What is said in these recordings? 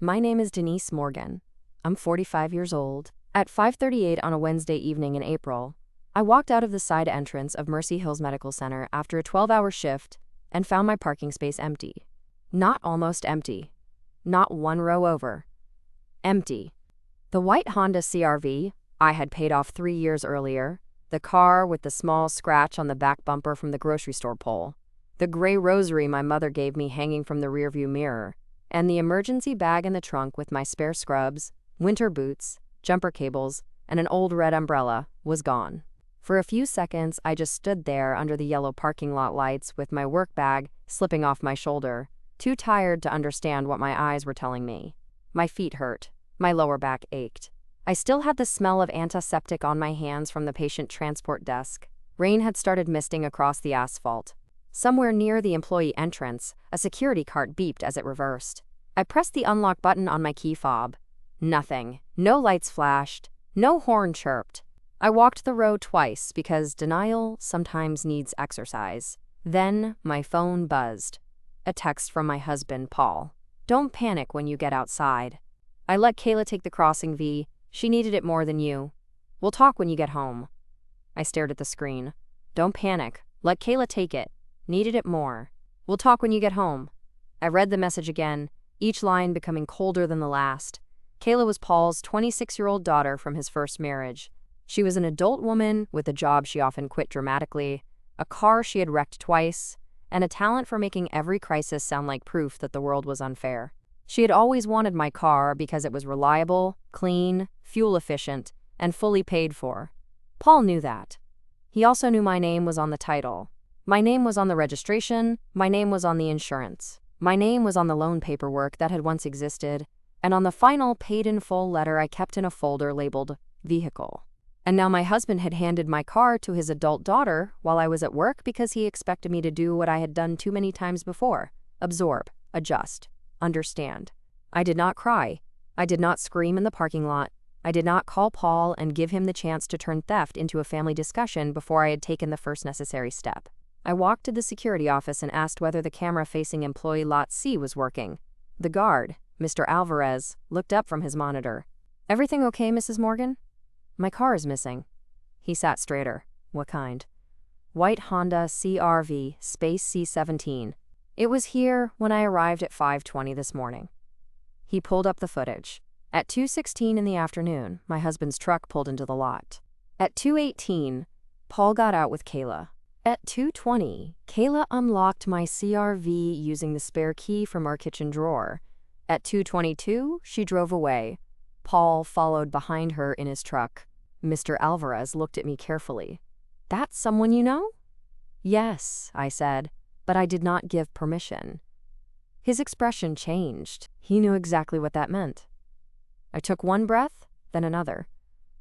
My name is Denise Morgan. I'm 45 years old. At 5:38 on a Wednesday evening in April, I walked out of the side entrance of Mercy Hills Medical Center after a 12-hour shift and found my parking space empty. Not almost empty. Not one row over. Empty. The white Honda CR-V I had paid off 3 years earlier, the car with the small scratch on the back bumper from the grocery store pole, the gray rosary my mother gave me hanging from the rearview mirror, and the emergency bag in the trunk with my spare scrubs, winter boots, jumper cables, and an old red umbrella was gone. For a few seconds, I just stood there under the yellow parking lot lights with my work bag slipping off my shoulder, too tired to understand what my eyes were telling me. My feet hurt. My lower back ached. I still had the smell of antiseptic on my hands from the patient transport desk. Rain had started misting across the asphalt. Somewhere near the employee entrance, a security cart beeped as it reversed. I pressed the unlock button on my key fob. Nothing. No lights flashed. No horn chirped. I walked the row twice because denial sometimes needs exercise. Then my phone buzzed. A text from my husband, Paul. "Don't panic when you get outside. I let Kayla take the crossing, V. She needed it more than you. We'll talk when you get home." I stared at the screen. "Don't panic. Let Kayla take it. Needed it more. We'll talk when you get home." I read the message again, each line becoming colder than the last. Kayla was Paul's 26-year-old daughter from his first marriage. She was an adult woman with a job she often quit dramatically, a car she had wrecked twice, and a talent for making every crisis sound like proof that the world was unfair. She had always wanted my car because it was reliable, clean, fuel-efficient, and fully paid for. Paul knew that. He also knew my name was on the title. My name was on the registration, my name was on the insurance. My name was on the loan paperwork that had once existed, and on the final paid-in-full letter I kept in a folder labeled vehicle. And now my husband had handed my car to his adult daughter while I was at work because he expected me to do what I had done too many times before: absorb, adjust, understand. I did not cry. I did not scream in the parking lot. I did not call Paul and give him the chance to turn theft into a family discussion before I had taken the first necessary step. I walked to the security office and asked whether the camera facing employee lot C was working. The guard, Mr. Alvarez, looked up from his monitor. "Everything okay, Mrs. Morgan?" "My car is missing." He sat straighter. "What kind?" "White Honda CR-V space C17. It was here when I arrived at 5:20 this morning." He pulled up the footage. At 2:16 in the afternoon, my husband's truck pulled into the lot. At 2:18, Paul got out with Kayla. At 2:20, Kayla unlocked my CR-V using the spare key from our kitchen drawer. At 2:22, she drove away. Paul followed behind her in his truck. Mr. Alvarez looked at me carefully. "That's someone you know?" "Yes," I said, but I did not give permission. His expression changed. He knew exactly what that meant. I took one breath, then another.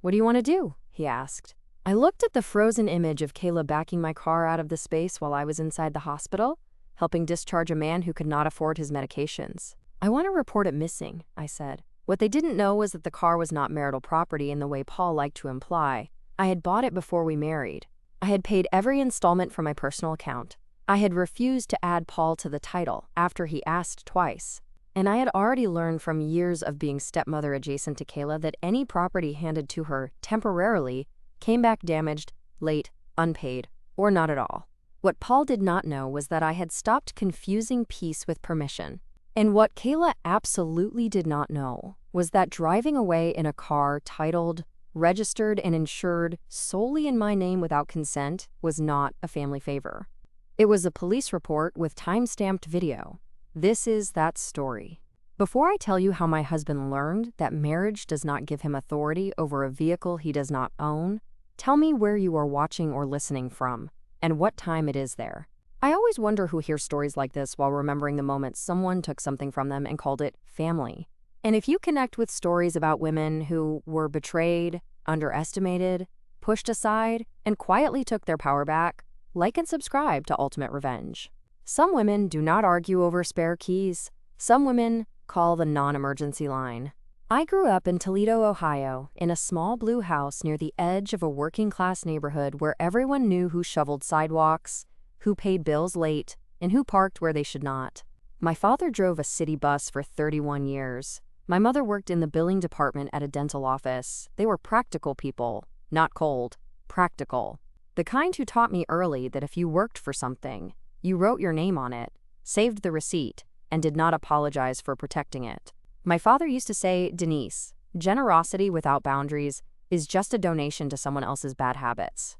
"What do you want to do?" he asked. I looked at the frozen image of Kayla backing my car out of the space while I was inside the hospital, helping discharge a man who could not afford his medications. "I want to report it missing," I said. What they didn't know was that the car was not marital property in the way Paul liked to imply. I had bought it before we married. I had paid every installment from my personal account. I had refused to add Paul to the title after he asked twice. And I had already learned from years of being stepmother adjacent to Kayla that any property handed to her temporarily came back damaged, late, unpaid, or not at all. What Paul did not know was that I had stopped confusing peace with permission. And what Kayla absolutely did not know was that driving away in a car titled, registered, and insured solely in my name without consent was not a family favor. It was a police report with time-stamped video. This is that story. Before I tell you how my husband learned that marriage does not give him authority over a vehicle he does not own, tell me where you are watching or listening from, and what time it is there. I always wonder who hears stories like this while remembering the moment someone took something from them and called it family. And if you connect with stories about women who were betrayed, underestimated, pushed aside, and quietly took their power back, like and subscribe to Ultimate Revenge. Some women do not argue over spare keys. Some women call the non-emergency line. I grew up in Toledo, Ohio, in a small blue house near the edge of a working-class neighborhood where everyone knew who shoveled sidewalks, who paid bills late, and who parked where they should not. My father drove a city bus for 31 years. My mother worked in the billing department at a dental office. They were practical people, not cold, practical. The kind who taught me early that if you worked for something, you wrote your name on it, saved the receipt, and did not apologize for protecting it. My father used to say, Denise, generosity without boundaries is just a donation to someone else's bad habits.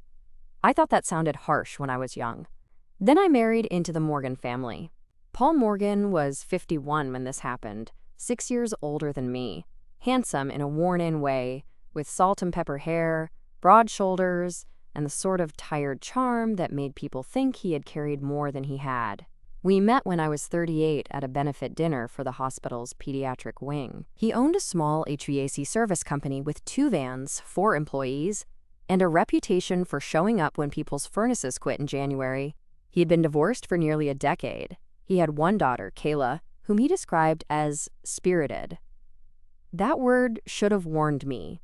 I thought that sounded harsh when I was young. Then I married into the Morgan family. Paul Morgan was 51 when this happened, 6 years older than me, handsome in a worn-in way, with salt and pepper hair, broad shoulders, and the sort of tired charm that made people think he had carried more than he had. We met when I was 38 at a benefit dinner for the hospital's pediatric wing. He owned a small HVAC service company with 2 vans, 4 employees, and a reputation for showing up when people's furnaces quit in January. He had been divorced for nearly a decade. He had 1 daughter, Kayla, whom he described as spirited. That word should have warned me.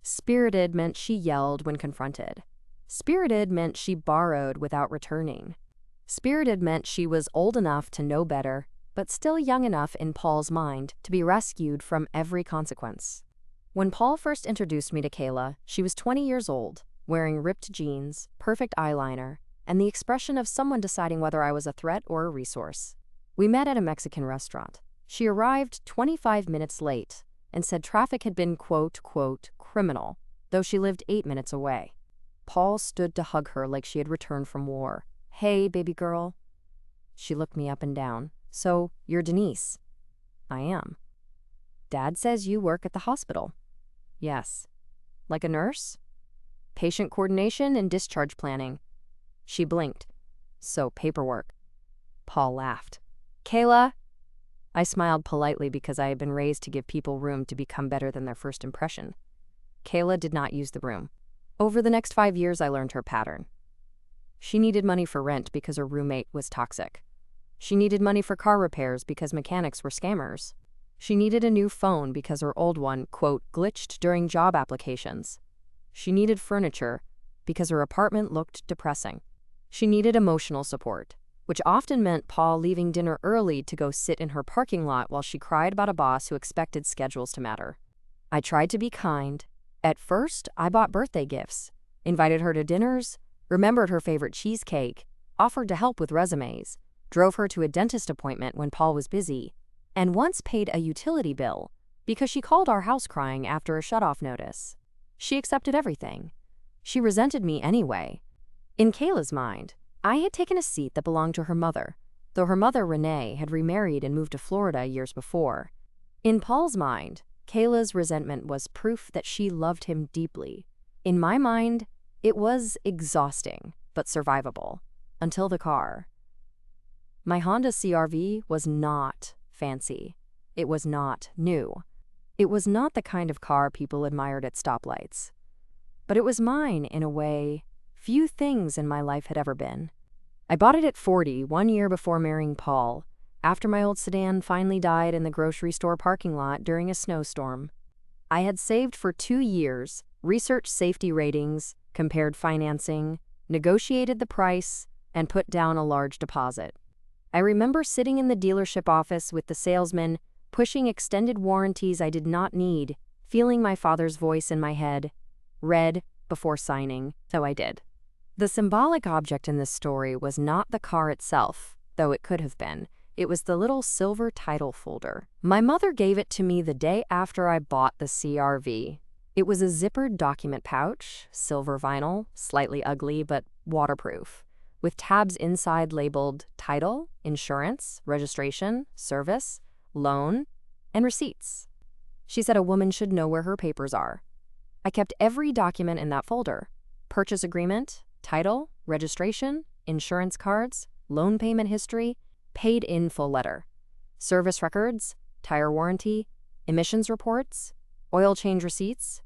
Spirited meant she yelled when confronted. Spirited meant she borrowed without returning. Spirited meant she was old enough to know better, but still young enough in Paul's mind to be rescued from every consequence. When Paul first introduced me to Kayla, she was 20 years old, wearing ripped jeans, perfect eyeliner, and the expression of someone deciding whether I was a threat or a resource. We met at a Mexican restaurant. She arrived 25 minutes late and said traffic had been quote, criminal, though she lived 8 minutes away. Paul stood to hug her like she had returned from war. Hey, baby girl. She looked me up and down. So, you're Denise? I am. Dad says you work at the hospital. Yes. Like a nurse? Patient coordination and discharge planning. She blinked. So, paperwork. Paul laughed. Kayla? I smiled politely because I had been raised to give people room to become better than their first impression. Kayla did not use the room. Over the next 5 years, I learned her pattern. She needed money for rent because her roommate was toxic. She needed money for car repairs because mechanics were scammers. She needed a new phone because her old one, quote, glitched during job applications. She needed furniture because her apartment looked depressing. She needed emotional support, which often meant Paul leaving dinner early to go sit in her parking lot while she cried about a boss who expected schedules to matter. I tried to be kind. At first, I bought birthday gifts, invited her to dinners, remembered her favorite cheesecake, offered to help with resumes, drove her to a dentist appointment when Paul was busy, and once paid a utility bill because she called our house crying after a shutoff notice. She accepted everything. She resented me anyway. In Kayla's mind, I had taken a seat that belonged to her mother, though her mother, Renee, had remarried and moved to Florida years before. In Paul's mind, Kayla's resentment was proof that she loved him deeply. In my mind, it was exhausting, but survivable, until the car. My Honda CR-V was not fancy. It was not new. It was not the kind of car people admired at stoplights. But it was mine in a way few things in my life had ever been. I bought it at 40, 1 year before marrying Paul, after my old sedan finally died in the grocery store parking lot during a snowstorm. I had saved for 2 years, researched safety ratings, compared financing, negotiated the price, and put down a large deposit. I remember sitting in the dealership office with the salesman, pushing extended warranties I did not need, feeling my father's voice in my head. Read before signing, so I did. The symbolic object in this story was not the car itself, though it could have been. It was the little silver title folder. My mother gave it to me the day after I bought the CR-V. It was a zippered document pouch, silver vinyl, slightly ugly but waterproof, with tabs inside labeled title, insurance, registration, service, loan, and receipts. She said a woman should know where her papers are. I kept every document in that folder: purchase agreement, title, registration, insurance cards, loan payment history, paid in full letter, service records, tire warranty, emissions reports, oil change receipts,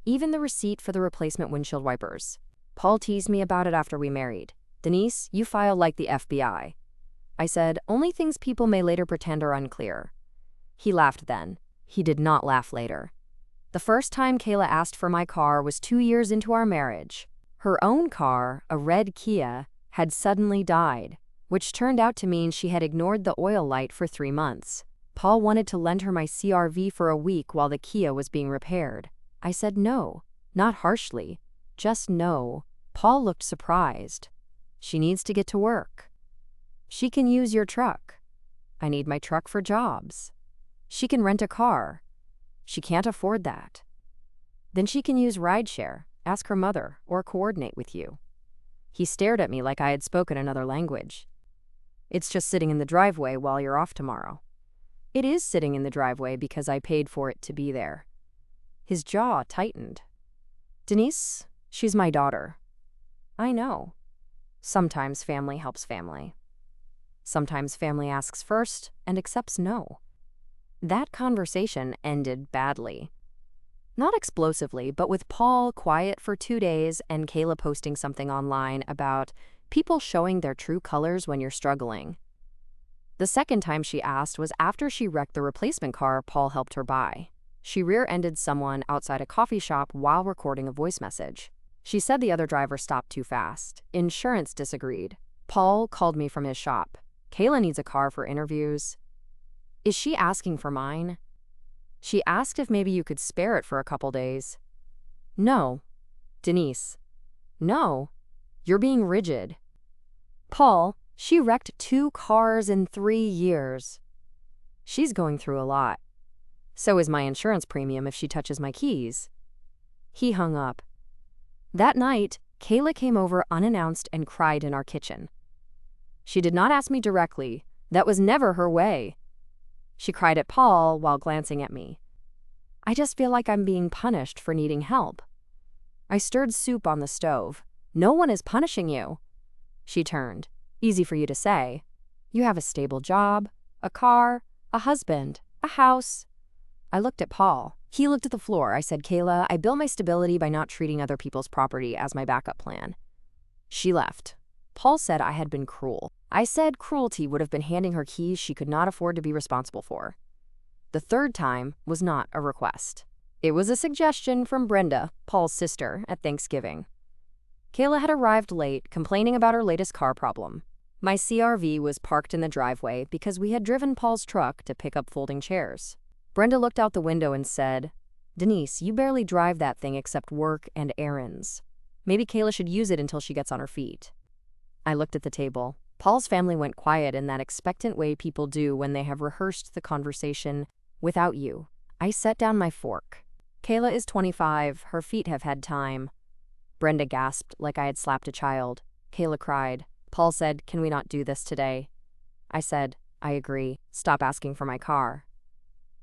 even the receipt for the replacement windshield wipers. Paul teased me about it after we married. Denise, you file like the FBI. I said, only things people may later pretend are unclear. He laughed then. He did not laugh later. The first time Kayla asked for my car was 2 years into our marriage. Her own car, a red Kia, had suddenly died, which turned out to mean she had ignored the oil light for 3 months. Paul wanted to lend her my CRV for a week while the Kia was being repaired. I said no, not harshly, just no. Paul looked surprised. She needs to get to work. She can use your truck. I need my truck for jobs. She can rent a car. She can't afford that. Then she can use rideshare, ask her mother, or coordinate with you. He stared at me like I had spoken another language. It's just sitting in the driveway while you're off tomorrow. It is sitting in the driveway because I paid for it to be there. His jaw tightened. Denise, she's my daughter. I know. Sometimes family helps family. Sometimes family asks first and accepts no. That conversation ended badly. Not explosively, but with Paul quiet for 2 days and Kayla posting something online about people showing their true colors when you're struggling. The second time she asked was after she wrecked the replacement car Paul helped her buy. She rear-ended someone outside a coffee shop while recording a voice message. She said the other driver stopped too fast. Insurance disagreed. Paul called me from his shop. Kayla needs a car for interviews. Is she asking for mine? She asked if maybe you could spare it for a couple days. No. Denise. No. You're being rigid. Paul, she wrecked 2 cars in 3 years. She's going through a lot. So is my insurance premium if she touches my keys. He hung up. That night, Kayla came over unannounced and cried in our kitchen. She did not ask me directly. That was never her way. She cried at Paul while glancing at me. I just feel like I'm being punished for needing help. I stirred soup on the stove. No one is punishing you. She turned. Easy for you to say. You have a stable job, a car, a husband, a house. I looked at Paul. He looked at the floor. I said, Kayla, I built my stability by not treating other people's property as my backup plan. She left. Paul said I had been cruel. I said cruelty would have been handing her keys she could not afford to be responsible for. The third time was not a request. It was a suggestion from Brenda, Paul's sister, at Thanksgiving. Kayla had arrived late, complaining about her latest car problem. My CRV was parked in the driveway because we had driven Paul's truck to pick up folding chairs. Brenda looked out the window and said, Denise, you barely drive that thing except work and errands. Maybe Kayla should use it until she gets on her feet. I looked at the table. Paul's family went quiet in that expectant way people do when they have rehearsed the conversation without you. I set down my fork. Kayla is 25. Her feet have had time. Brenda gasped like I had slapped a child. Kayla cried. Paul said, can we not do this today? I said, I agree. Stop asking for my car.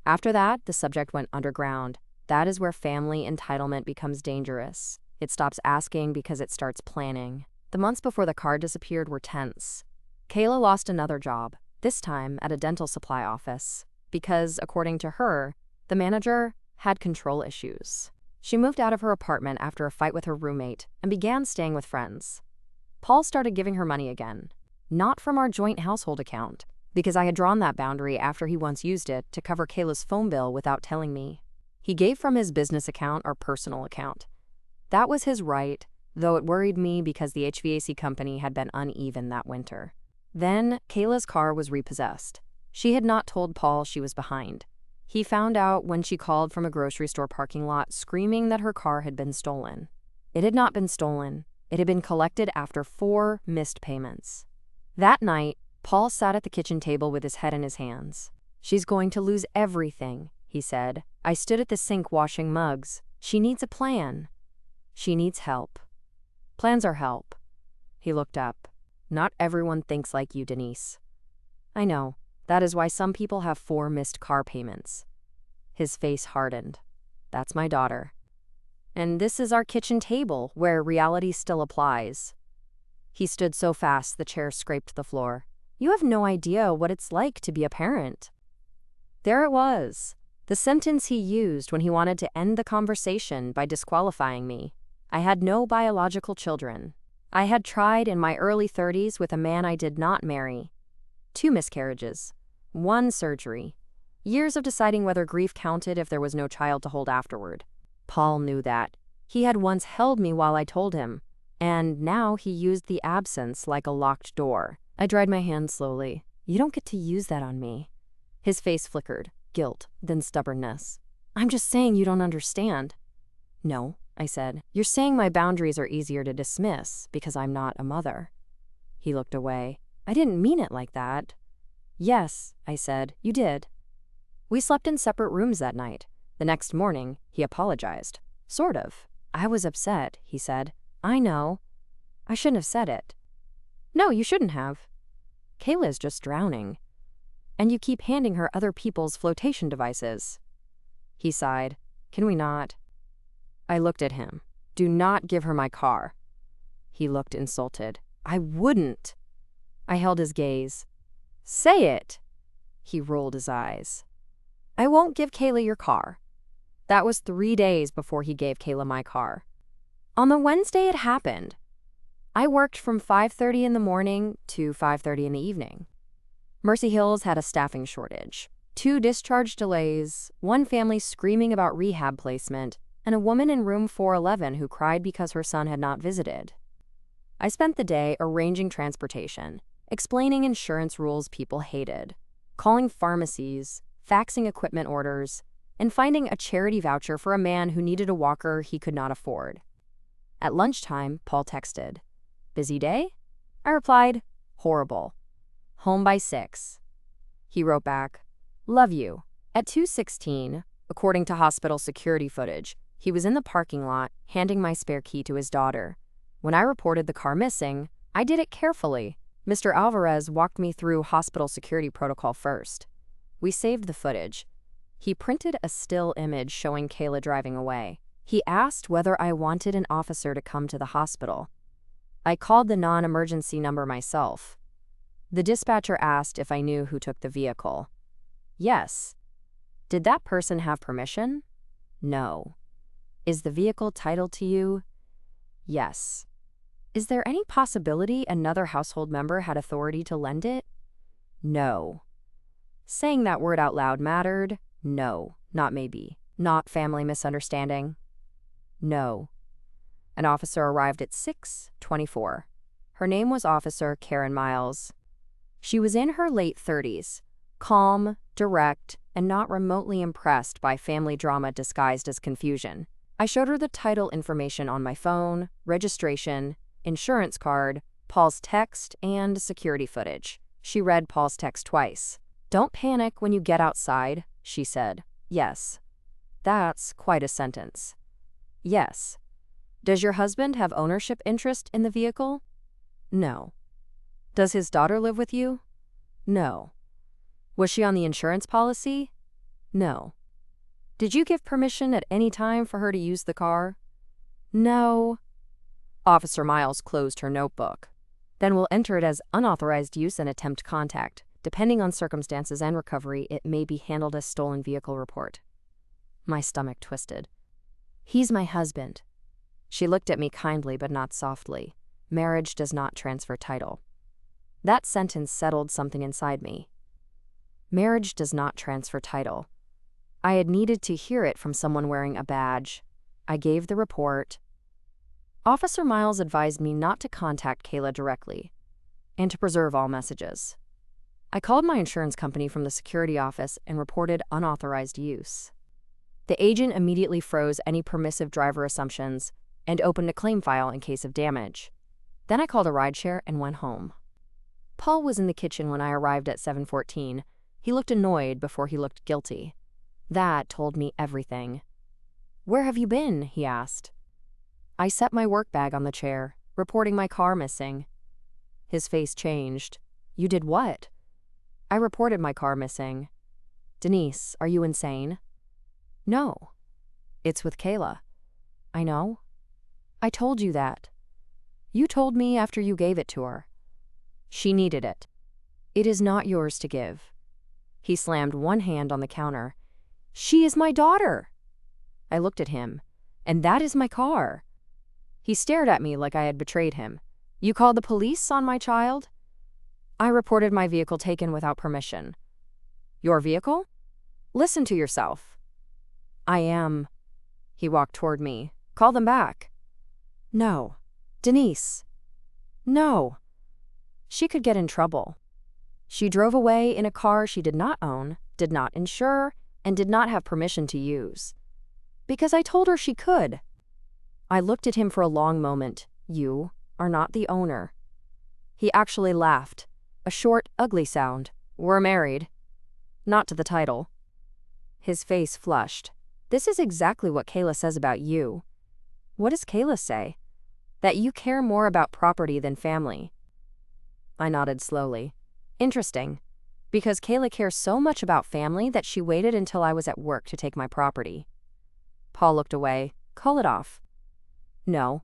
After that, the subject went underground. That is where family entitlement becomes dangerous. It stops asking because it starts planning. The months before the car disappeared were tense. Kayla lost another job, this time at a dental supply office, because, according to her, the manager had control issues. She moved out of her apartment after a fight with her roommate and began staying with friends. Paul started giving her money again, not from our joint household account, because I had drawn that boundary after he once used it to cover Kayla's phone bill without telling me. He gave from his business account or personal account. That was his right, though it worried me because the HVAC company had been uneven that winter. Then, Kayla's car was repossessed. She had not told Paul she was behind. He found out when she called from a grocery store parking lot screaming that her car had been stolen. It had not been stolen. It had been collected after 4 missed payments. That night, Paul sat at the kitchen table with his head in his hands. She's going to lose everything, he said. I stood at the sink washing mugs. She needs a plan. She needs help. Plans are help. He looked up. Not everyone thinks like you, Denise. I know. That is why some people have 4 missed car payments. His face hardened. That's my daughter. And this is our kitchen table, where reality still applies. He stood so fast the chair scraped the floor. You have no idea what it's like to be a parent. There it was. The sentence he used when he wanted to end the conversation by disqualifying me. I had no biological children. I had tried in my early 30s with a man I did not marry. 2 miscarriages. 1 surgery. Years of deciding whether grief counted if there was no child to hold afterward. Paul knew that. He had once held me while I told him, and now he used the absence like a locked door. I dried my hand slowly. You don't get to use that on me. His face flickered, guilt, then stubbornness. I'm just saying you don't understand. No, I said. You're saying my boundaries are easier to dismiss because I'm not a mother. He looked away. I didn't mean it like that. Yes, I said, you did. We slept in separate rooms that night. The next morning, he apologized. Sort of. I was upset, he said. I know. I shouldn't have said it. No, you shouldn't have. Kayla's just drowning. And you keep handing her other people's flotation devices. He sighed. Can we not? I looked at him. Do not give her my car. He looked insulted. I wouldn't. I held his gaze. Say it. He rolled his eyes. I won't give Kayla your car. That was 3 days before he gave Kayla my car. On the Wednesday it happened. I worked from 5:30 in the morning to 5:30 in the evening. Mercy Hills had a staffing shortage, 2 discharge delays, 1 family screaming about rehab placement, and a woman in room 411 who cried because her son had not visited. I spent the day arranging transportation, explaining insurance rules people hated, calling pharmacies, faxing equipment orders, and finding a charity voucher for a man who needed a walker he could not afford. At lunchtime, Paul texted, "Busy day?" I replied, "Horrible. Home by 6. He wrote back, "Love you." At 2:16, according to hospital security footage, he was in the parking lot handing my spare key to his daughter. When I reported the car missing, I did it carefully. Mr. Alvarez walked me through hospital security protocol first. We saved the footage. He printed a still image showing Kayla driving away. He asked whether I wanted an officer to come to the hospital. I called the non-emergency number myself. The dispatcher asked if I knew who took the vehicle. Yes. Did that person have permission? No. Is the vehicle titled to you? Yes. Is there any possibility another household member had authority to lend it? No. Saying that word out loud mattered? No, not maybe. Not family misunderstanding? No. An officer arrived at 6:24. Her name was Officer Karen Miles. She was in her late 30s, calm, direct, and not remotely impressed by family drama disguised as confusion. I showed her the title information on my phone, registration, insurance card, Paul's text, and security footage. She read Paul's text twice. "Don't panic when you get outside," she said. Yes. That's quite a sentence. Yes. Does your husband have ownership interest in the vehicle? No. Does his daughter live with you? No. Was she on the insurance policy? No. Did you give permission at any time for her to use the car? No. Officer Miles closed her notebook. Then we'll enter it as unauthorized use and attempt contact. Depending on circumstances and recovery, it may be handled as stolen vehicle report. My stomach twisted. He's my husband. She looked at me kindly but not softly. Marriage does not transfer title. That sentence settled something inside me. Marriage does not transfer title. I had needed to hear it from someone wearing a badge. I gave the report. Officer Miles advised me not to contact Kayla directly and to preserve all messages. I called my insurance company from the security office and reported unauthorized use. The agent immediately froze any permissive driver assumptions and opened a claim file in case of damage. Then I called a rideshare and went home. Paul was in the kitchen when I arrived at 7:14. He looked annoyed before he looked guilty. That told me everything. "Where have you been?" he asked. I set my work bag on the chair, reporting my car missing. His face changed. "You did what?" I reported my car missing. "Denise, are you insane?" "No. It's with Kayla." "I know. I told you that. You told me after you gave it to her. She needed it. It is not yours to give." He slammed one hand on the counter. "She is my daughter." I looked at him. "And that is my car." He stared at me like I had betrayed him. "You called the police on my child?" I reported my vehicle taken without permission. "Your vehicle? Listen to yourself." "I am." He walked toward me. "Call them back." "No. Denise." "No." She could get in trouble. She drove away in a car she did not own, did not insure, and did not have permission to use. Because I told her she could. I looked at him for a long moment. You are not the owner. He actually laughed. A short, ugly sound. We're married. Not to the title. His face flushed. This is exactly what Kayla says about you. What does Kayla say? That you care more about property than family. I nodded slowly. Interesting. Because Kayla cares so much about family that she waited until I was at work to take my property. Paul looked away. Call it off. No.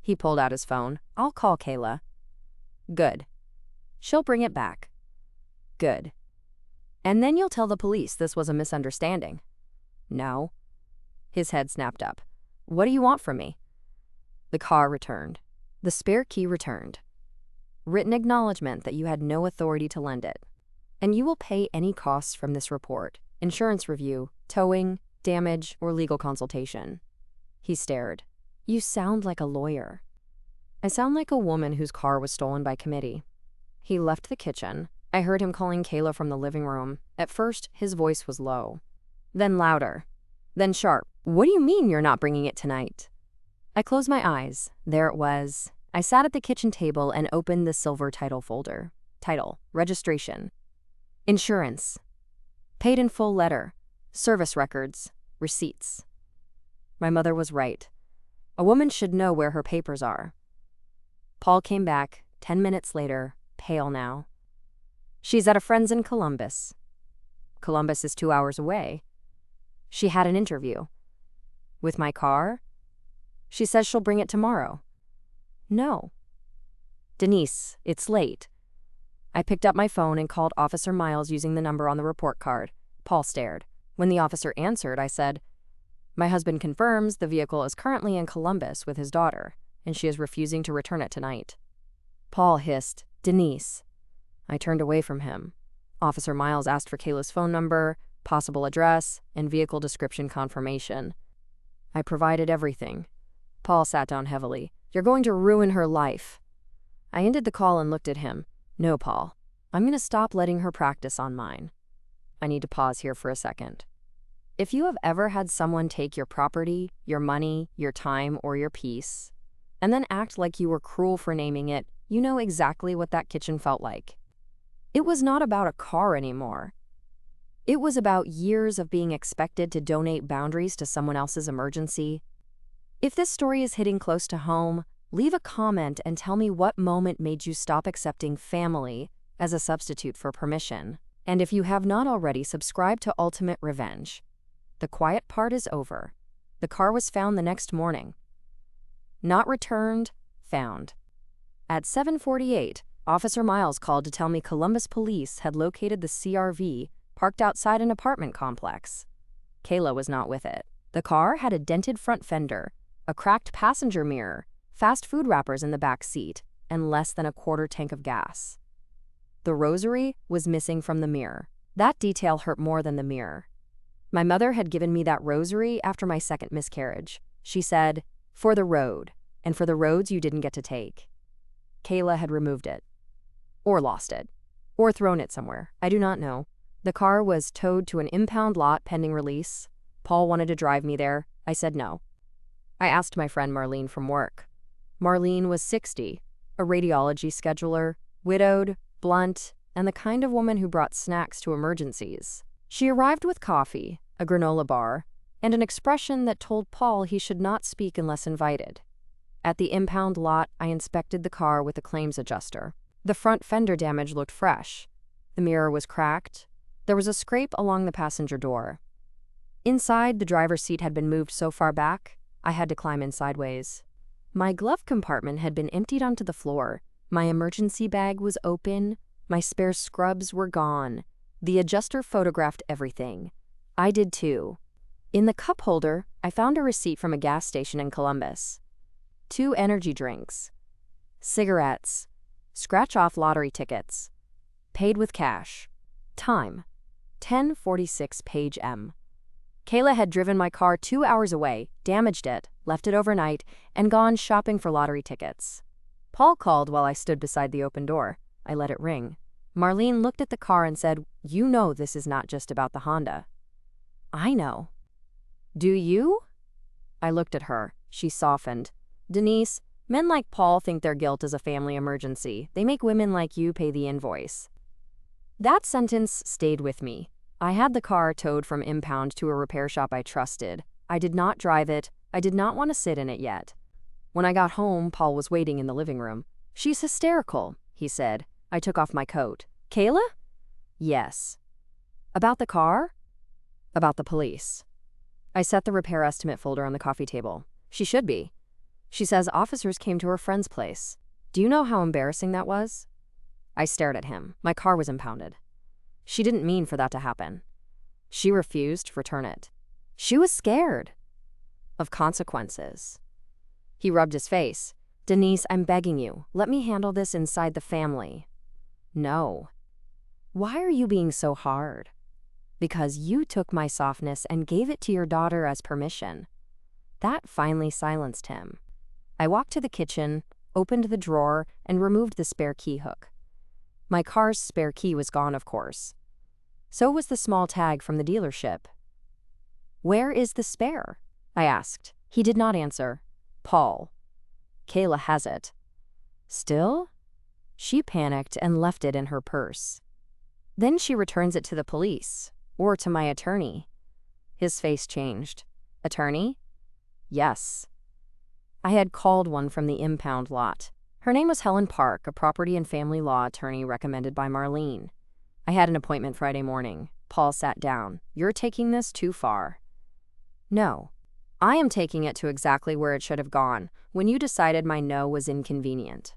He pulled out his phone. I'll call Kayla. Good. She'll bring it back. Good. And then you'll tell the police this was a misunderstanding. No. His head snapped up. What do you want from me? The car returned. The spare key returned. Written acknowledgement that you had no authority to lend it. And you will pay any costs from this report, insurance review, towing, damage, or legal consultation. He stared. You sound like a lawyer. I sound like a woman whose car was stolen by committee. He left the kitchen. I heard him calling Kayla from the living room. At first, his voice was low. Then louder. Then sharp. What do you mean you're not bringing it tonight? I closed my eyes. There it was. I sat at the kitchen table and opened the silver title folder. Title, registration, insurance, paid in full letter, service records, receipts. My mother was right. A woman should know where her papers are. Paul came back, 10 minutes later, pale now. She's at a friend's in Columbus. Columbus is 2 hours away. She had an interview. With my car? She says she'll bring it tomorrow. No. Denise, it's late. I picked up my phone and called Officer Miles using the number on the report card. Paul stared. When the officer answered, I said, my husband confirms the vehicle is currently in Columbus with his daughter, and she is refusing to return it tonight. Paul hissed, Denise. I turned away from him. Officer Miles asked for Kayla's phone number, possible address, and vehicle description confirmation. I provided everything. Paul sat down heavily. You're going to ruin her life. I ended the call and looked at him. No, Paul. I'm going to stop letting her practice on mine. I need to pause here for a second. If you have ever had someone take your property, your money, your time, or your peace, and then act like you were cruel for naming it, you know exactly what that kitchen felt like. It was not about a car anymore. It was about years of being expected to donate boundaries to someone else's emergency. If this story is hitting close to home, leave a comment and tell me what moment made you stop accepting family as a substitute for permission. And if you have not already, subscribe to Ultimate Revenge. The quiet part is over. The car was found the next morning. Not returned, found. At 7:48, Officer Miles called to tell me Columbus police had located the CRV parked outside an apartment complex. Kayla was not with it. The car had a dented front fender, a cracked passenger mirror, fast food wrappers in the back seat, and less than a quarter tank of gas. The rosary was missing from the mirror. That detail hurt more than the mirror. My mother had given me that rosary after my second miscarriage. She said, for the road, and for the roads you didn't get to take. Kayla had removed it. Or lost it. Or thrown it somewhere. I do not know. The car was towed to an impound lot pending release. Paul wanted to drive me there. I said no. I asked my friend Marlene from work. Marlene was 60, a radiology scheduler, widowed, blunt, and the kind of woman who brought snacks to emergencies. She arrived with coffee, a granola bar, and an expression that told Paul he should not speak unless invited. At the impound lot, I inspected the car with a claims adjuster. The front fender damage looked fresh. The mirror was cracked. There was a scrape along the passenger door. Inside, the driver's seat had been moved so far back, I had to climb in sideways. My glove compartment had been emptied onto the floor. My emergency bag was open. My spare scrubs were gone. The adjuster photographed everything. I did too. In the cup holder, I found a receipt from a gas station in Columbus. 2 energy drinks, cigarettes, scratch-off lottery tickets, paid with cash. Time, 10:46 page M. Kayla had driven my car 2 hours away, damaged it, left it overnight, and gone shopping for lottery tickets. Paul called while I stood beside the open door. I let it ring. Marlene looked at the car and said, "You know this is not just about the Honda." "I know." "Do you?" I looked at her. She softened. "Denise, men like Paul think their guilt is a family emergency. They make women like you pay the invoice." That sentence stayed with me. I had the car towed from impound to a repair shop I trusted. I did not drive it. I did not want to sit in it yet. When I got home, Paul was waiting in the living room. "She's hysterical," he said. I took off my coat. "Kayla?" "Yes." "About the car?" "About the police." I set the repair estimate folder on the coffee table. "She should be. She says officers came to her friend's place. Do you know how embarrassing that was?" I stared at him. My car was impounded. "She didn't mean for that to happen. She refused to return it. She was scared of consequences." He rubbed his face. "Denise, I'm begging you, let me handle this inside the family." "No." "Why are you being so hard?" "Because you took my softness and gave it to your daughter as permission." That finally silenced him. I walked to the kitchen, opened the drawer, and removed the spare key hook. My car's spare key was gone, of course. So was the small tag from the dealership. "Where is the spare?" I asked. He did not answer. "Paul. Kayla has it." "Still?" "She panicked and left it in her purse. Then she returns it to the police, or to my attorney." His face changed. "Attorney?" "Yes." I had called one from the impound lot. Her name was Helen Park, a property and family law attorney recommended by Marlene. I had an appointment Friday morning. Paul sat down. "You're taking this too far." "No. I am taking it to exactly where it should have gone, when you decided my no was inconvenient."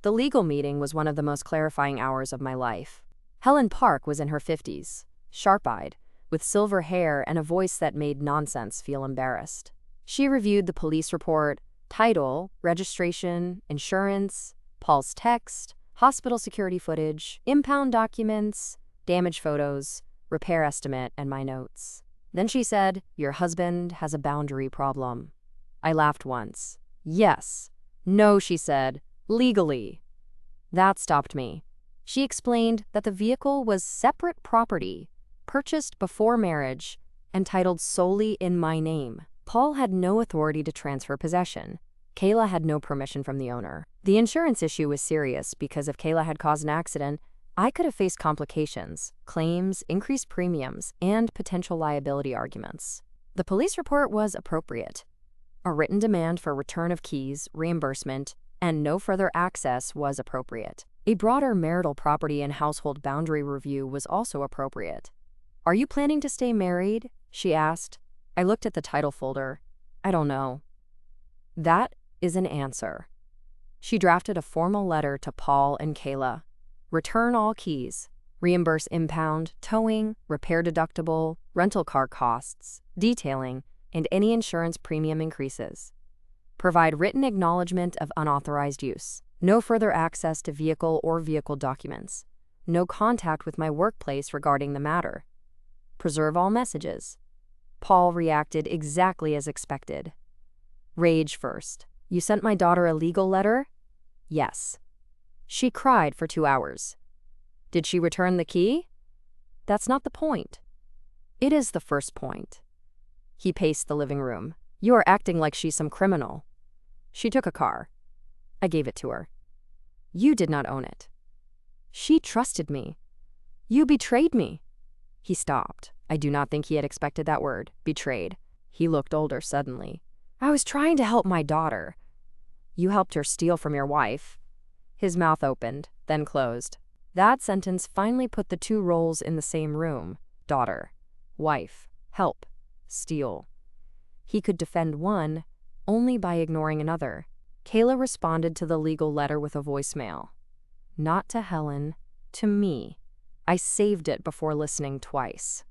The legal meeting was one of the most clarifying hours of my life. Helen Park was in her 50s, sharp-eyed, with silver hair and a voice that made nonsense feel embarrassed. She reviewed the police report, title, registration, insurance, Paul's text, hospital security footage, impound documents, damage photos, repair estimate, and my notes. Then she said, "Your husband has a boundary problem." I laughed once. "Yes." "No," she said, "legally." That stopped me. She explained that the vehicle was separate property, purchased before marriage, and titled solely in my name. Paul had no authority to transfer possession. Kayla had no permission from the owner. The insurance issue was serious because if Kayla had caused an accident, I could have faced complications, claims, increased premiums, and potential liability arguments. The police report was appropriate. A written demand for return of keys, reimbursement, and no further access was appropriate. A broader marital property and household boundary review was also appropriate. "Are you planning to stay married?" she asked. I looked at the title folder. "I don't know." "That is an answer." She drafted a formal letter to Paul and Kayla. "Return all keys. Reimburse impound, towing, repair deductible, rental car costs, detailing, and any insurance premium increases. Provide written acknowledgement of unauthorized use. No further access to vehicle or vehicle documents. No contact with my workplace regarding the matter. Preserve all messages." Paul reacted exactly as expected. Rage first. "You sent my daughter a legal letter?" "Yes." "She cried for 2 hours." "Did she return the key?" "That's not the point." "It is the first point." He paced the living room. "You are acting like she's some criminal." "She took a car. I gave it to her." "You did not own it." "She trusted me." "You betrayed me." He stopped. I do not think he had expected that word, betrayed. He looked older suddenly. "I was trying to help my daughter." "You helped her steal from your wife." His mouth opened, then closed. That sentence finally put the two roles in the same room. Daughter, wife, help, steal. He could defend one only by ignoring another. Kayla responded to the legal letter with a voicemail. Not to Helen, to me. I saved it before listening twice.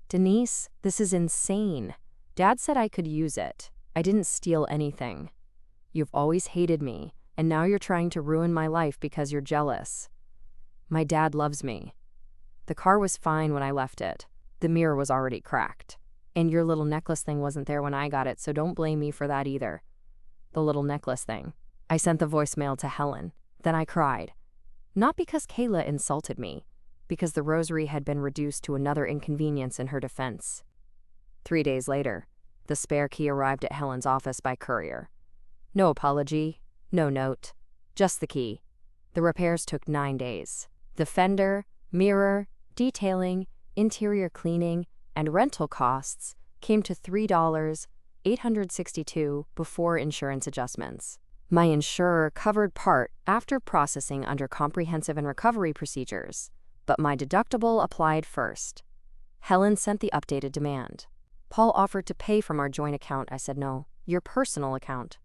"Denise, this is insane. Dad said I could use it. I didn't steal anything. You've always hated me, and now you're trying to ruin my life because you're jealous. My dad loves me. The car was fine when I left it. The mirror was already cracked. And your little necklace thing wasn't there when I got it, so don't blame me for that either." The little necklace thing. I sent the voicemail to Helen. Then I cried. Not because Kayla insulted me, because the rosary had been reduced to another inconvenience in her defense. 3 days later, the spare key arrived at Helen's office by courier. No apology, no note, just the key. The repairs took 9 days. The fender, mirror, detailing, interior cleaning, and rental costs came to $3,862 before insurance adjustments. My insurer covered part after processing under comprehensive and recovery procedures, but my deductible applied first. Helen sent the updated demand. Paul offered to pay from our joint account. I said no, your personal account.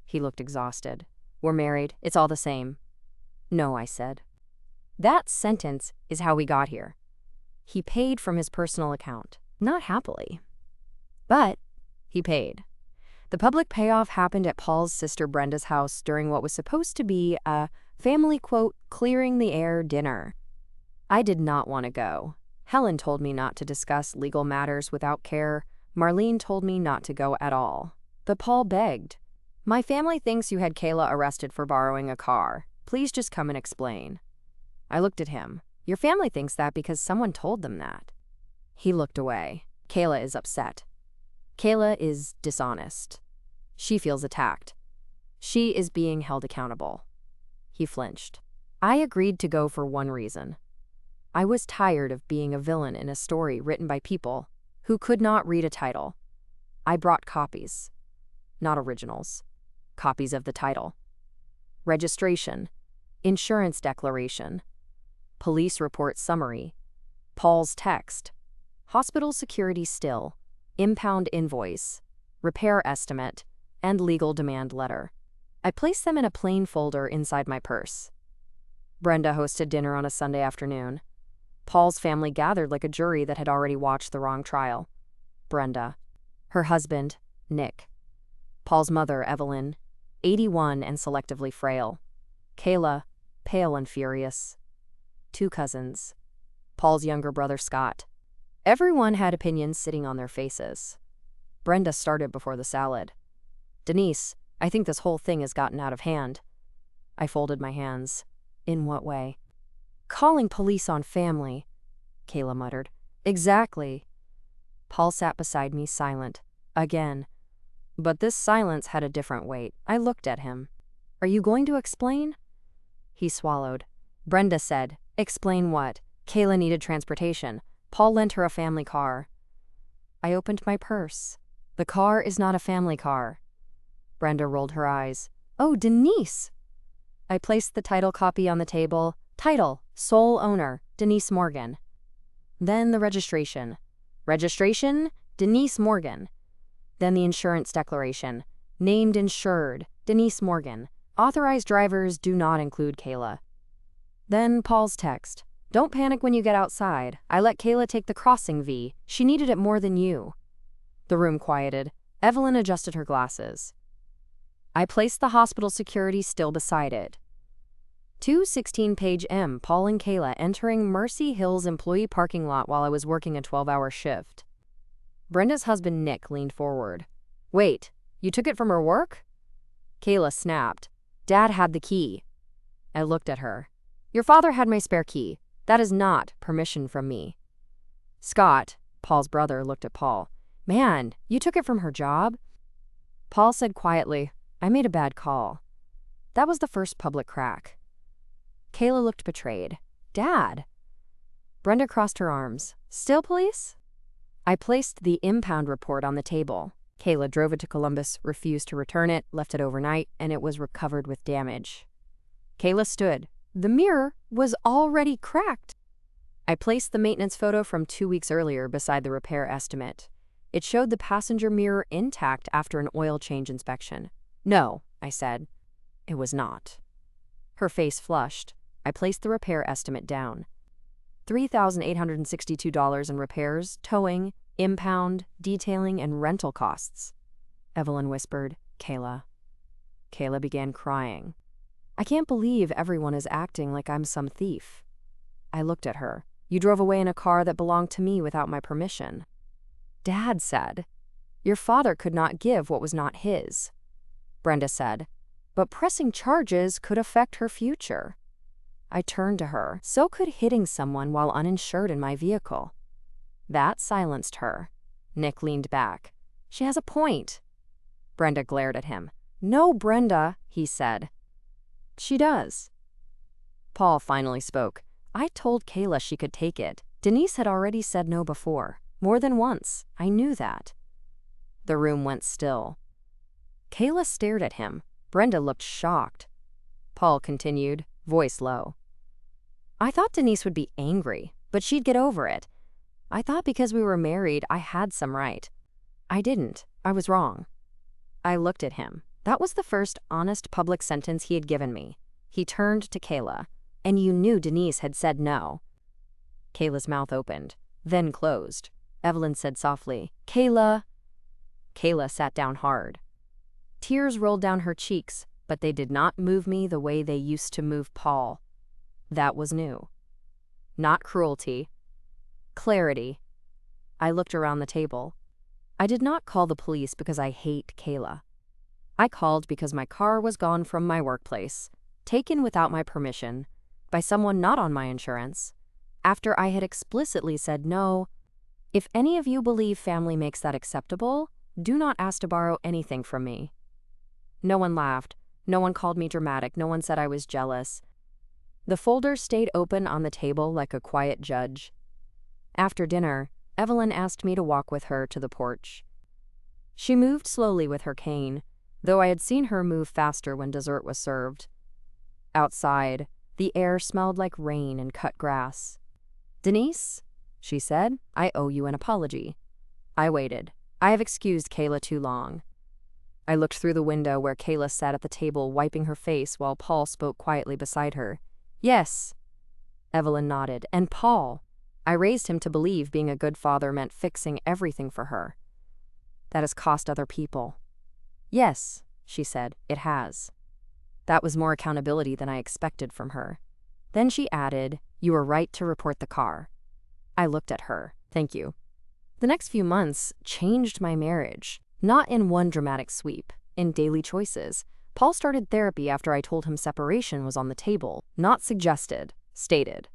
He looked exhausted. We're married, it's all the same. No, I said. That sentence is how we got here. He paid from his personal account, not happily. But he paid. The public payoff happened at Paul's sister Brenda's house during what was supposed to be a family, quote, clearing the air dinner. I did not want to go. Helen told me not to discuss legal matters without care. Marlene told me not to go at all. But Paul begged. My family thinks you had Kayla arrested for borrowing a car. Please just come and explain. I looked at him. Your family thinks that because someone told them that. He looked away. Kayla is upset. Kayla is dishonest. She feels attacked. She is being held accountable. He flinched. I agreed to go for one reason. I was tired of being a villain in a story written by people who could not read a title. I brought copies, not originals. Copies of the title. Registration, insurance declaration, police report summary, Paul's text, hospital security still, impound invoice, repair estimate, and legal demand letter. I placed them in a plain folder inside my purse. Brenda hosted dinner on a Sunday afternoon. Paul's family gathered like a jury that had already watched the wrong trial. Brenda. Her husband, Nick. Paul's mother, Evelyn, 81 and selectively frail. Kayla, pale and furious. 2 cousins. Paul's younger brother, Scott. Everyone had opinions sitting on their faces. Brenda started before the salad. Denise, I think this whole thing has gotten out of hand. I folded my hands. In what way? Calling police on family, Kayla muttered. Exactly. Paul sat beside me, silent. Again. But this silence had a different weight. I looked at him. Are you going to explain? He swallowed. Brenda said, explain what? Kayla needed transportation. Paul lent her a family car. I opened my purse. The car is not a family car. Brenda rolled her eyes. Oh, Denise! I placed the title copy on the table. Title, sole owner, Denise Morgan. Then the registration. Registration, Denise Morgan. Then the insurance declaration. Named insured, Denise Morgan. Authorized drivers do not include Kayla. Then Paul's text. Don't panic when you get outside. I let Kayla take the crossing V. She needed it more than you. The room quieted. Evelyn adjusted her glasses. I placed the hospital security still beside it. 2 16-page M. Paul and Kayla entering Mercy Hill's employee parking lot while I was working a 12-hour shift. Brenda's husband, Nick, leaned forward. Wait, you took it from her work? Kayla snapped. Dad had the key. I looked at her. Your father had my spare key. That is not permission from me. Scott, Paul's brother, looked at Paul. Man, you took it from her job? Paul said quietly, I made a bad call. That was the first public crack. Kayla looked betrayed. Dad. Brenda crossed her arms. Still police? I placed the impound report on the table. Kayla drove it to Columbus, refused to return it, left it overnight, and it was recovered with damage. Kayla stood. The mirror was already cracked. I placed the maintenance photo from 2 weeks earlier beside the repair estimate. It showed the passenger mirror intact after an oil change inspection. No, I said. It was not. Her face flushed. I placed the repair estimate down. $3,862 in repairs, towing, impound, detailing, and rental costs. Evelyn whispered, Kayla. Kayla began crying. I can't believe everyone is acting like I'm some thief. I looked at her. You drove away in a car that belonged to me without my permission. Dad said, your father could not give what was not his. Brenda said, but pressing charges could affect her future. I turned to her. So could hitting someone while uninsured in my vehicle. That silenced her. Nick leaned back. She has a point. Brenda glared at him. No, Brenda, he said. She does. Paul finally spoke. I told Kayla she could take it. Denise had already said no before. More than once. I knew that. The room went still. Kayla stared at him. Brenda looked shocked. Paul continued, voice low. I thought Denise would be angry, but she'd get over it. I thought because we were married, I had some right. I didn't. I was wrong. I looked at him. That was the first honest public sentence he had given me. He turned to Kayla. And you knew Denise had said no. Kayla's mouth opened, then closed. Evelyn said softly, Kayla. Kayla sat down hard. Tears rolled down her cheeks, but they did not move me the way they used to move Paul. That was new. Not cruelty. Clarity. I looked around the table. I did not call the police because I hate Kayla. I called because my car was gone from my workplace, taken without my permission, by someone not on my insurance, after I had explicitly said no. If any of you believe family makes that acceptable, do not ask to borrow anything from me. No one laughed. No one called me dramatic. No one said I was jealous. The folder stayed open on the table like a quiet judge. After dinner, Evelyn asked me to walk with her to the porch. She moved slowly with her cane, though I had seen her move faster when dessert was served. Outside, the air smelled like rain and cut grass. Denise, she said, I owe you an apology. I waited. I have excused Kayla too long. I looked through the window where Kayla sat at the table wiping her face while Paul spoke quietly beside her. Yes. Evelyn nodded. And Paul. I raised him to believe being a good father meant fixing everything for her. That has cost other people. Yes, she said, it has. That was more accountability than I expected from her. Then she added, you were right to report the car. I looked at her. Thank you. The next few months changed my marriage, not in one dramatic sweep, in daily choices. Paul started therapy after I told him separation was on the table, not suggested, stated.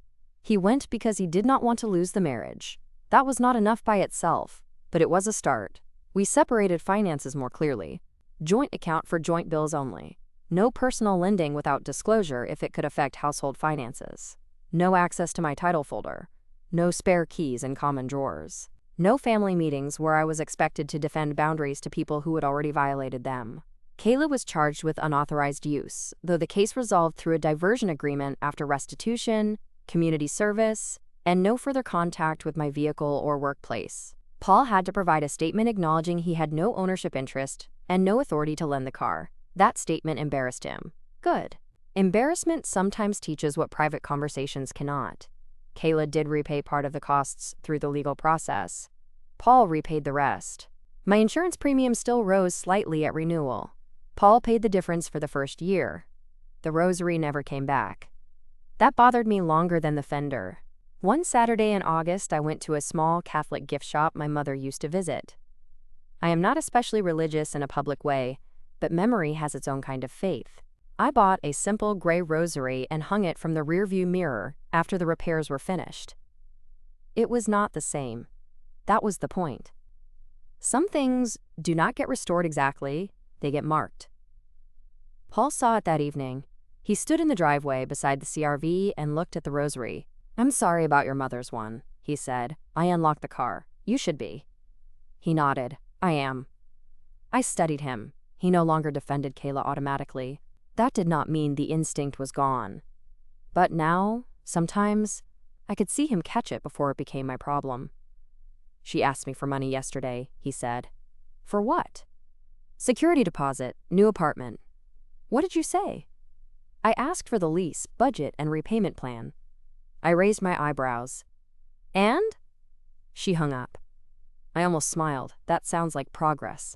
He went because he did not want to lose the marriage. That was not enough by itself, but it was a start. We separated finances more clearly. Joint account for joint bills only. No personal lending without disclosure if it could affect household finances. No access to my title folder. No spare keys in common drawers. No family meetings where I was expected to defend boundaries to people who had already violated them. Kayla was charged with unauthorized use, though the case resolved through a diversion agreement after restitution, community service, and no further contact with my vehicle or workplace. Paul had to provide a statement acknowledging he had no ownership interest and no authority to lend the car. That statement embarrassed him. Good. Embarrassment sometimes teaches what private conversations cannot. Kayla did repay part of the costs through the legal process. Paul repaid the rest. My insurance premium still rose slightly at renewal. Paul paid the difference for the first year. The rosary never came back. That bothered me longer than the fender. One Saturday in August, I went to a small Catholic gift shop my mother used to visit. I am not especially religious in a public way, but memory has its own kind of faith. I bought a simple gray rosary and hung it from the rearview mirror after the repairs were finished. It was not the same. That was the point. Some things do not get restored exactly, they get marked. Paul saw it that evening. He stood in the driveway beside the CRV and looked at the rosary. I'm sorry about your mother's one, he said. I unlocked the car. You should be. He nodded. I am. I studied him. He no longer defended Kayla automatically. That did not mean the instinct was gone. But now, sometimes, I could see him catch it before it became my problem. She asked me for money yesterday, he said. For what? Security deposit, new apartment. What did you say? I asked for the lease, budget, and repayment plan. I raised my eyebrows. And? She hung up. I almost smiled. That sounds like progress.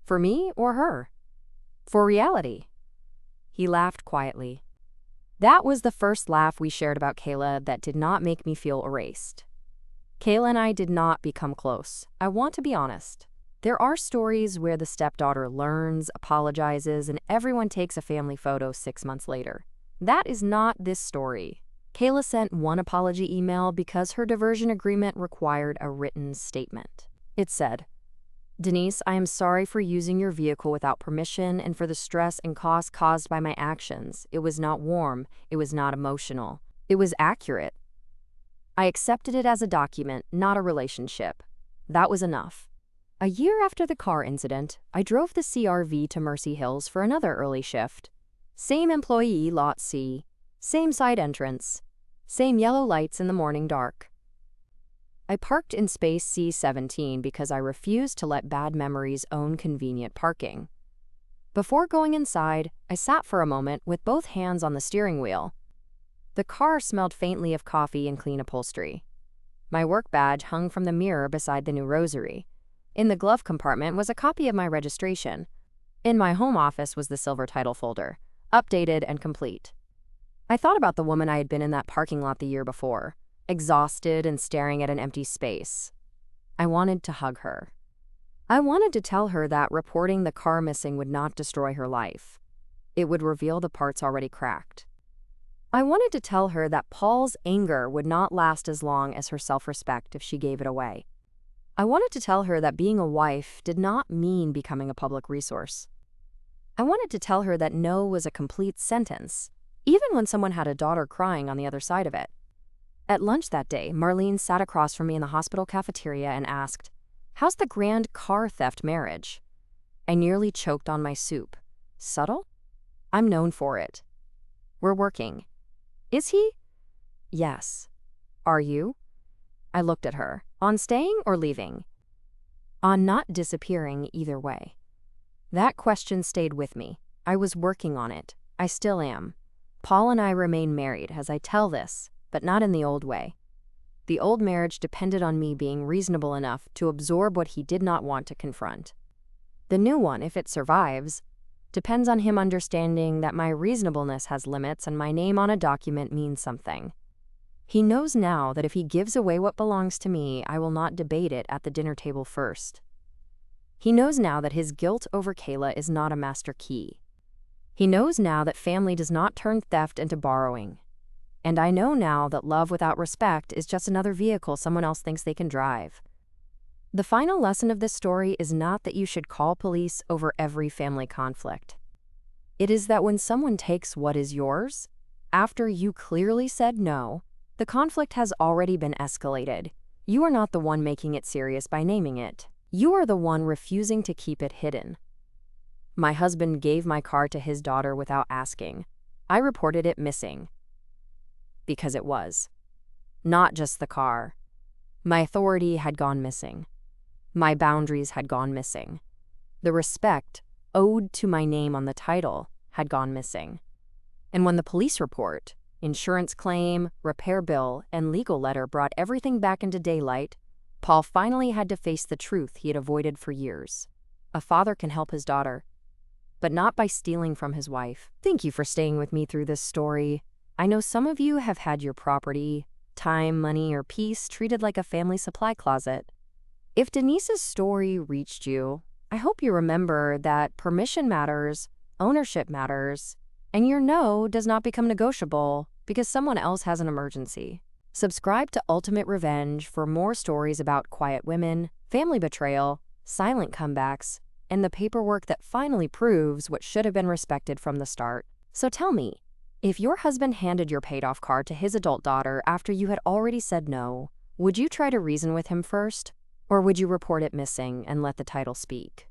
For me or her? For reality. He laughed quietly. That was the first laugh we shared about Kayla that did not make me feel erased. Kayla and I did not become close. I want to be honest. There are stories where the stepdaughter learns, apologizes, and everyone takes a family photo 6 months later. That is not this story. Kayla sent one apology email because her diversion agreement required a written statement. It said, "Denise, I am sorry for using your vehicle without permission and for the stress and cost caused by my actions. It was not warm. It was not emotional. It was accurate. I accepted it as a document, not a relationship. That was enough." A year after the car incident, I drove the CRV to Mercy Hills for another early shift. Same employee, Lot C. Same side entrance. Same yellow lights in the morning dark. I parked in space C17 because I refused to let bad memories own convenient parking. Before going inside, I sat for a moment with both hands on the steering wheel. The car smelled faintly of coffee and clean upholstery. My work badge hung from the mirror beside the new rosary. In the glove compartment was a copy of my registration. In my home office was the silver title folder, updated and complete. I thought about the woman I had been in that parking lot the year before, exhausted and staring at an empty space. I wanted to hug her. I wanted to tell her that reporting the car missing would not destroy her life. It would reveal the parts already cracked. I wanted to tell her that Paul's anger would not last as long as her self-respect if she gave it away. I wanted to tell her that being a wife did not mean becoming a public resource. I wanted to tell her that no was a complete sentence, even when someone had a daughter crying on the other side of it. At lunch that day, Marlene sat across from me in the hospital cafeteria and asked, "How's the grand car theft marriage?" I nearly choked on my soup. Subtle? I'm known for it. We're working. Is he? Yes. Are you? I looked at her. On staying or leaving? On not disappearing either way. That question stayed with me. I was working on it. I still am. Paul and I remain married as I tell this, but not in the old way. The old marriage depended on me being reasonable enough to absorb what he did not want to confront. The new one, if it survives, depends on him understanding that my reasonableness has limits and my name on a document means something. He knows now that if he gives away what belongs to me, I will not debate it at the dinner table first. He knows now that his guilt over Kayla is not a master key. He knows now that family does not turn theft into borrowing. And I know now that love without respect is just another vehicle someone else thinks they can drive. The final lesson of this story is not that you should call police over every family conflict. It is that when someone takes what is yours, after you clearly said no, the conflict has already been escalated. You are not the one making it serious by naming it. You are the one refusing to keep it hidden. My husband gave my car to his daughter without asking. I reported it missing. Because it was. Not just the car. My authority had gone missing. My boundaries had gone missing. The respect owed to my name on the title had gone missing. And when the police report, insurance claim, repair bill, and legal letter brought everything back into daylight, Paul finally had to face the truth he had avoided for years. A father can help his daughter, but not by stealing from his wife. Thank you for staying with me through this story. I know some of you have had your property, time, money, or peace treated like a family supply closet. If Denise's story reached you, I hope you remember that permission matters, ownership matters, and your no does not become negotiable because someone else has an emergency. Subscribe to Ultimate Revenge for more stories about quiet women, family betrayal, silent comebacks, and the paperwork that finally proves what should have been respected from the start. So tell me, if your husband handed your paid-off car to his adult daughter after you had already said no, would you try to reason with him first? Or would you report it missing and let the title speak?